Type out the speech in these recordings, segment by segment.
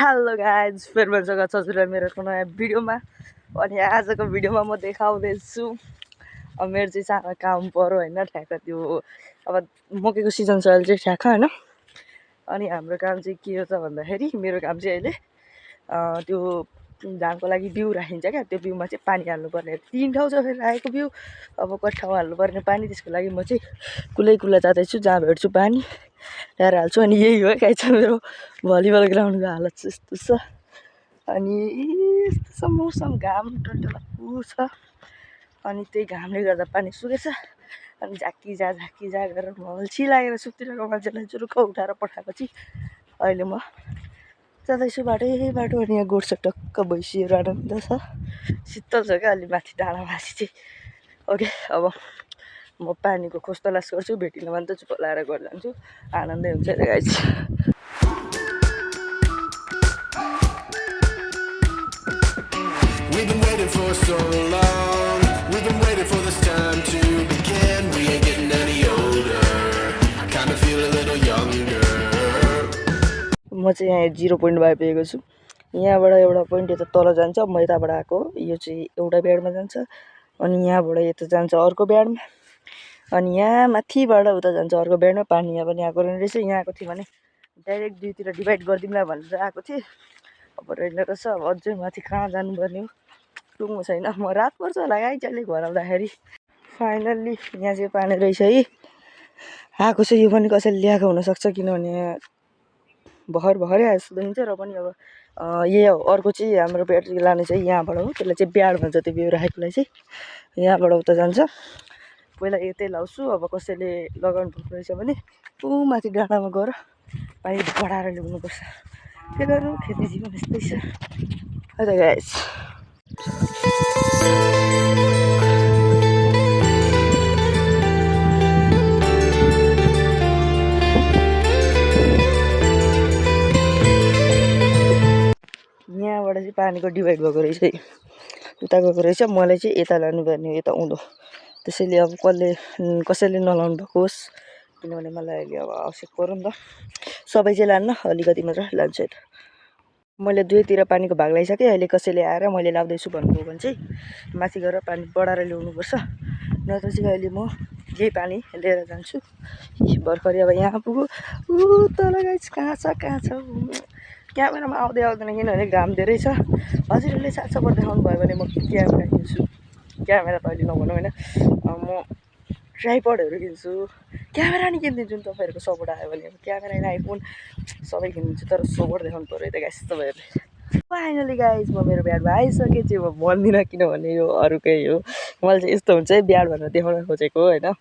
Hello guys, फेरि पनि स्वागत छ मेरो नयाँ भिडियोमा। अनि आजको भिडियोमा म देखाउँदैछु अब मेरो चाहिँ सानो काम पऱ्यो होइन, ठ्याक्क त्यो अब मकैको सिजन छ अहिले चाहिँ ठ्याक्क होइन। अनि हाम्रो काम चाहिँ के हो त भन्दाखेरि मेरो काम चाहिँ अहिले त्यो धानको लागि बिउ राखिन्छ क्या, त्यो बिउमा चाहिँ पानी हाल्नुपर्ने 3 ठाउँ छ फेरि राखेको बिउ। अब कति ठाउँ हाल्नुपर्ने पानी, त्यसको लागि म चाहिँ कुलै जाँदैछु, जहाँ भेट्छु पानी ल्याएर हाल्छु। अनि यही हो गाइज छ मेरो भलिबल ग्राउन्डको हालत चाहिँ यस्तो छ। अनि यस्तो छ मौसम, घाम टन्टलापु छ। अनि त्यही घामले गर्दा पानी सुकेछ। अनि झाँकी जा गरेर मल्छी लागेर सुतिरहेको मान्छेलाई जुरुक्क उठाएर पठाएपछि अहिले म जाँदैछु बाटो। अनि यहाँ गोड्छ टक्क भैँसीहरू आनन्द छ, शीतल छ क्या अलि माथि डाँडा माथि चाहिँ। ओके, अब म पानीको खोज तलास गर्छु, भेटिनँ भने त चुप लाएर गएर जान्छु, आनन्दै हुन्छ अरे guys. We've been waiting for so long. We've been waiting for this time to begin. We ain't getting any older. I kind of feel a little younger. म चाहिँ यहाँ 0 पोइन्टमा आइपुगेको छु। यहाँबाट एउटा पोइन्ट यता तल जान्छ, म यताबाट आएको, यो चाहिँ एउटा ब्याडमा जान्छ। अनि यहाँबाट यता जान्छ अर्को ब्याडमा। अनि यहाँ माथिबाट उता जान्छ अर्को ब्याडमा। पानी यहाँ पनि आएको रहेछ, यहाँ आएको थिएँ भने डाइरेक्ट दुईतिर डिभाइड गरिदिउँला भनेर आएको थिएँ। अब रहेन रहेछ, अब अझै माथि कहाँ जानुपर्ने हो टुङ्गो छैन। म रात पर्छ होला गाइज अहिले घर आउँदाखेरि। फाइनल्ली यहाँ चाहिँ पानी रहेछ है, आएको छ। यो पनि कसैले ल्याएको हुनसक्छ, किनभने भर्खरै आयो जस्तो देखिन्छ। र पनि अब यही हो, अर्को चाहिँ हाम्रो ब्याट्री लाने चाहिँ यहाँबाट हो, त्यसलाई चाहिँ ब्याड भन्छ, त्यो बिउ राखेकोलाई चाहिँ यहाँबाट उता जान्छ। पहिला यतै लाउँछु, अब कसैले लगाउनु भएको रहेछ भने ऊ माथि डाँडामा गएर पानी बढाएर ल्याउनुपर्छ। के गर्नु, खेती जीवन यस्तै छ है त गाइस। यहाँबाट चाहिँ पानीको डिभाइड भएको रहेछ है, उता गएको रहेछ। मलाई चाहिँ यता लानुपर्ने हो, यता उँधो। त्यसैले अब कसैले नलाउनु भएको होस्, किनभने मलाई अहिले अब आवश्यक पऱ्यो नि त। सबै चाहिँ लान्न, अलिकति मात्र लान्छु यता। मैले दुवैतिर पानीको भाग लगाइसकेँ। अहिले कसैले आएर मैले लाउँदैछु भन्नुभयो भने चाहिँ माथि गएर पानी बढाएर ल्याउनुपर्छ, नत्र चाहिँ अहिले म यही पानी लिएर जान्छु। भर्खरै अब यहाँ पुग्यो, ऊ तल गाइस कहाँ छ क्यामेरामा आउँदैन, किनभने घाम धेरै छ। हजुरहरूले साथ सपोर्ट देखाउनु भयो भने म क्यामेरा किन्छु। क्यामेरा त अहिले नभनौँ होइन, म ट्राइपडहरू किन्छु, क्यामेरा नि किनिदिन्छु नि। तपाईँहरूको सपोर्ट आयो भने अब क्यामेरा आइफोन सबै किनिदिन्छु, तर सपोर्ट देखाउनु पऱ्यो है त गाइस तपाईँहरूले। फाइनली गाइस म मेरो ब्याडमा आइसकेँ। चाहिँ म भन्दिनँ, किनभने यो अरूकै हो। मैले चाहिँ यस्तो हुन्छ है ब्याड भनेर देखाउन खोजेको होइन।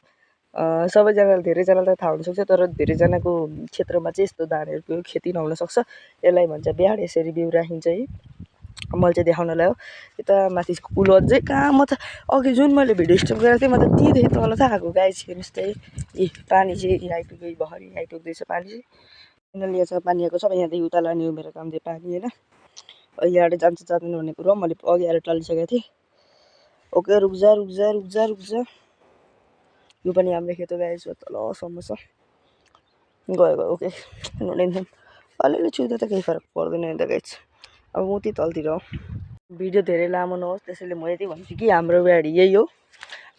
सबैजनालाई, धेरैजनालाई थाहा हुनसक्छ, तर धेरैजनाको क्षेत्रमा चाहिँ यस्तो धानहरूको खेती नहुनसक्छ। यसलाई भन्छ ब्याड, यसरी बिउ राखिन्छ है। मैले चाहिँ देखाउनलाई हो। यता माथि कुलो अझै कहाँ, म त अघि जुन मैले भिडियो स्टप गरेको थिएँ, म त त्यहीँदेखि तल त आएको गाइस। हेर्नुहोस् त पानी चाहिँ आइपुग्यो, भर्खरै आइपुग्दैछ पानी चाहिँ। फाइनली यहाँ छ पानी आएको छ। अब यहाँदेखि उता लाने हो मेरो काम चाहिँ पानी होइन। यहाँबाट जान्छ जाँदैन भन्ने कुरो मैले अघि आएर टालिसकेको थिएँ। ओके, रुक जा। यो पनि हाम्रो खेत हो गाइस, तलसम्म छ, गयो। ओके, अलिअलि छुँदा त केही फरक पर्दैन नि त गाइस। अब म त्यही तलतिर हो। भिडियो धेरै लामो नहोस्, त्यसैले म यति भन्छु कि हाम्रो ब्याडी यही हो,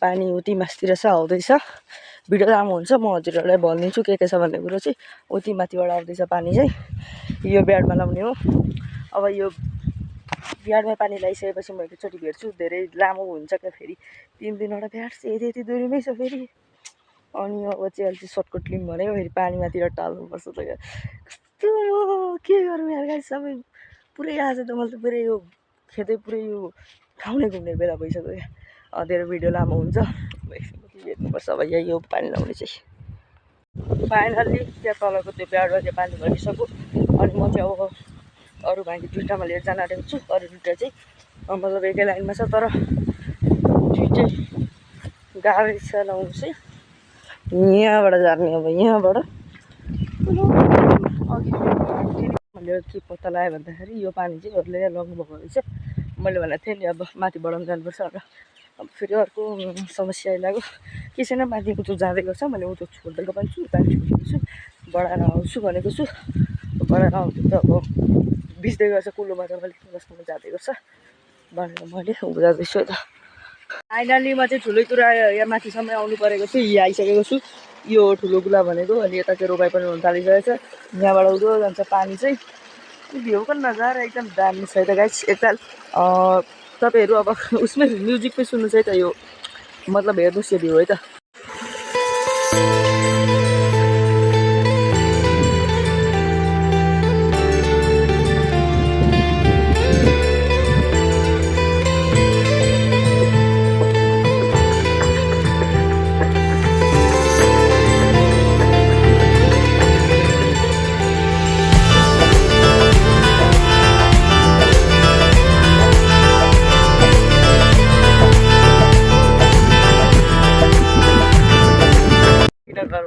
पानी उति मास्तिर छ, आउँदैछ। भिडियो लामो हुन्छ, म हजुरहरूलाई भनिदिन्छु के छ भन्ने कुरो चाहिँ। उति माथिबाट आउँदैछ पानी चाहिँ, यो ब्याडमा लाउने हो। अब यो ब्याडमा पानी लगाइसकेपछि म एकचोटि भेट्छु। धेरै लामो हुन्छ क्या, फेरि 3 दिनवटा ब्याड चाहिँ यति दुरीमै छ फेरि। अनि अब चाहिँ अहिले चाहिँ सर्टकट लिउँ भनेको, फेरि पानीमातिर टाल्नुपर्छ त। कस्तो के गरौँ यार गाइस, सबै पुरै आज त मैले त पुरै यो खेतै पुरै यो ठाउँ नै घुम्ने बेला भइसक्यो क्या। धेरै भिडियो लामो हुन्छ, हेर्नुपर्छ। अब यही हो पानी लाउने चाहिँ। फाइनल्ली त्यहाँ तलको त्यो ब्याडमा चाहिँ पानी भरिसक्यो। अनि म चाहिँ अब अरू बाँकी दुइटामा लिएर जान आँटेको छु। अरू दुइटा चाहिँ मतलब एकै लाइनमा छ, तर दुइटै गाह्रै छ लाउनु चाहिँ। यहाँबाट जाने, अब यहाँबाट अघि मैले के पत्ता लगायो भन्दाखेरि यो पानी चाहिँ अरूले लग्नु भएको रहेछ। मैले भनेको थिएँ नि अब माथि बढाउनु जानुपर्छ भनेर। अब फेरि अर्को समस्या आइलाग्यो, के छैन, माथि उँचो जाँदै गर्छ। मैले उँचो छोडिदिएको पनि छु, पानी छोडिदिएको छु, बढाएर आउँछु भनेको छु। बढाएर आउँछु त अब भिज्दै गर्छ कुलोमा त अलिक बस्नु जाँदै गर्छ भनेर मैले जाँदैछु यता फाइनली म चाहिँ ठुलै कुरा यहाँ माथिसम्म आउनु परेको छु यहाँ आइसकेको छु यो ठुलो कुला भनेको अनि यता चाहिँ रोपाइ पनि हुन थालिसकेको छ यहाँबाट उदो जान्छ पानी चाहिँ भ्यूको नजारा एकदम दामी छ यता गाइस एकताल तपाईँहरू अब उसमै म्युजिकमै सुन्नुहोस् है त यो मतलब हेर्नुहोस् यो भ्यू है त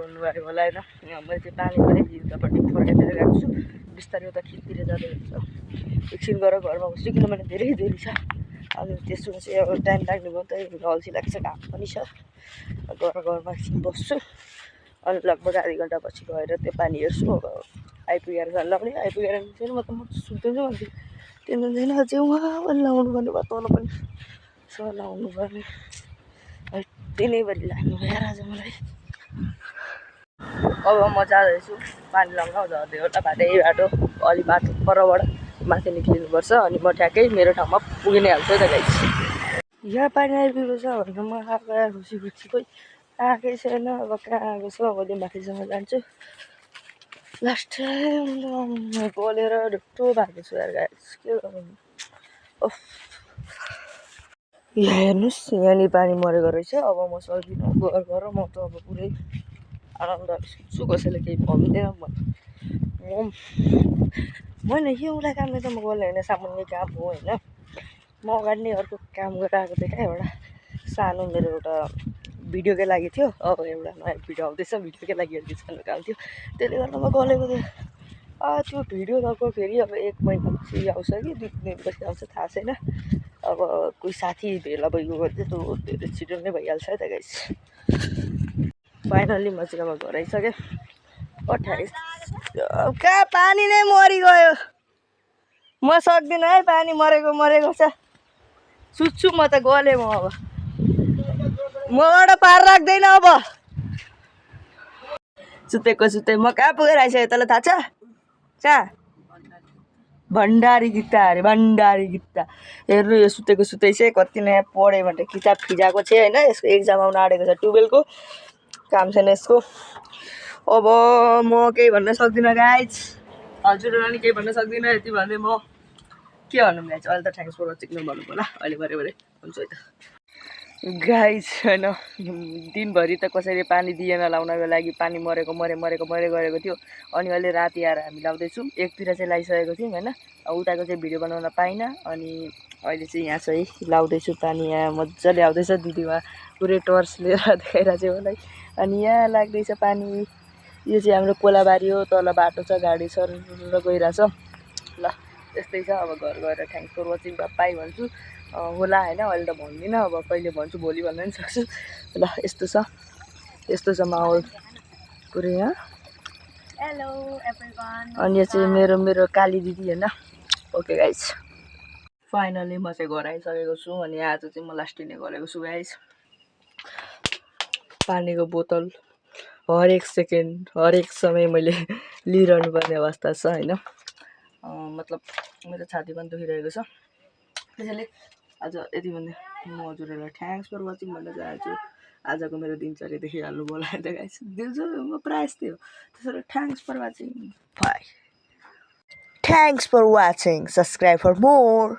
हुनुभयो होला होइन मैले चाहिँ पानी पनि हिउँदपट्टि फर्काइदिएर गएको छु बिस्तारै उता खेततिर जाँदै हुन्छ एकछिन गएर घरमा बस्छु किनभने धेरै देरी छ अनि त्यसमा चाहिँ अब टाइम लाग्ने भयो त अल्छी लाग्छ घाम पनि छ घरमा एकछिन बस्छु अनि लगभग आधी घन्टा पछि गएर त्यो पानी हेर्छु अब आइपुगेर लाउने आइपुगेर चाहिँ म त म सुत्दैछु भन्छु त्यो छैन अझै उहाँ पनि लाउनु पर्ने भयो तल पनि सर लाउनु पर्ने दिनैभरि लाग्नु भयो आज मलाई अब म जाँदैछु पानी लाउन झर्दै होला बाटै बाटो अलि बाटो परबाट माथि निक्लिनुपर्छ अनि म ठ्याक्कै मेरो ठाउँमा पुगि नै हाल्छु त गाइस यहाँ पानी आइपुगेको छ भनेर म आएको खुसी खुसी कोही आएकै छैन अब कहाँ आएको छ अहिले माथिसम्म जान्छु लास्ट टाइम बोलेर ढुक्टो भएको छु यार गाइस के गर्नु यहाँ हेर्नुहोस् यहाँनिर पानी मरेको रहेछ अब म सक्दिनँ गएर म त अब पुरै आनन्द सुत्छु कसैले केही भन्दैन मैले एउटै कामले त म गर्नु होइन सामान्य काम हो होइन म अगाडि नै अर्को काम गरेर आएको थिएँ क्या एउटा सानो मेरो एउटा भिडियोकै लागि थियो अब एउटा नयाँ भिडियो आउँदैछ भिडियोकै लागि एडिट गर्नु काम थियो त्यसले गर्दा म गलेको थिएँ त्यो भिडियो गएको फेरि अब 1 महिनापछि आउँछ कि 2 दिनपछि आउँछ थाहा छैन अब कोही साथी भेला भइगयो भने चाहिँ त्यो छिटो नै भइहाल्छ है त गाइस फाइनल्ली म चाहिँ अब घर आइसकेँ 28 कहाँ पानी नै मरिगयो म सक्दिनँ है पानी मरेको छ सुत्छु म त गलेँ म अब मबाट पार राख्दैन अब सुतेको सुते म कहाँ पुगेर आइसकेँ तँलाई थाहा छ कहाँ भण्डारी गीता अरे भण्डारी गीता हेर्नु यो सुतेको सुतै चाहिँ कति नयाँ पढेँ भनेर किताब फिजाएको छ होइन यसको एक्जाम आउन आँटेको छ 12को काम छैन यसको अब म केही भन्न सक्दिनँ गाइज हजुरहरूलाई नि केही भन्न सक्दिनँ यति भन्दै म के भनौँ गाइज अहिले त थ्याङ्क्स फर वाचिङ भन्नु होला अहिले भरे हुन्छ है त गाइज होइन दिनभरि त कसैले पानी दिएन लाउनको लागि पानी मरेको गरेको थियो अनि अहिले राति आएर हामी लाउँदैछौँ एकतिर चाहिँ लगाइसकेको थियौँ होइन उताको चाहिँ भिडियो बनाउन पाइनँ अनि अहिले चाहिँ यहाँ चाहिँ लाउँदैछु पानी यहाँ मजाले आउँदैछ दिदीमा पुरै टर्च लिएर देखाइरहेको चाहिँ मलाई अनि यहाँ लाग्दैछ पानी यो चाहिँ हाम्रो कोलाबारी हो तल बाटो छ गाडी सर गइरहेछ ल त्यस्तै छ अब घर गएर थ्याङ्क्स फर वाचिङ बाई भन्छु होला होइन अहिले त भन्दिनँ अब कहिले भन्छु भोलि भन्न पनि सक्छु ल यस्तो छ माहौल पुरै यहाँ हेलो एभ्रिवान अनि यो चाहिँ मेरो काली दिदी होइन ओके गाइज फाइनली म चाहिँ घर आइसकेको छु अनि आज चाहिँ म लास्टिने गरेको छु गाइज पानीको बोतल हरेक सेकेन्ड हरेक समय मैले लिइरहनु पर्ने अवस्था छ होइन मतलब मेरो छाती पनि दुखिरहेको छ त्यसैले आज यति भन्दै म हजुरहरूलाई थ्याङ्क्स फर वाचिङ भन्न चाहन्छु आजको मेरो दिनचर्या देखिहाल्नु होला त गाइस दिउँसो म प्रायः यस्तै हो त्यसैले thanks for watching bye thanks for watching subscribe for more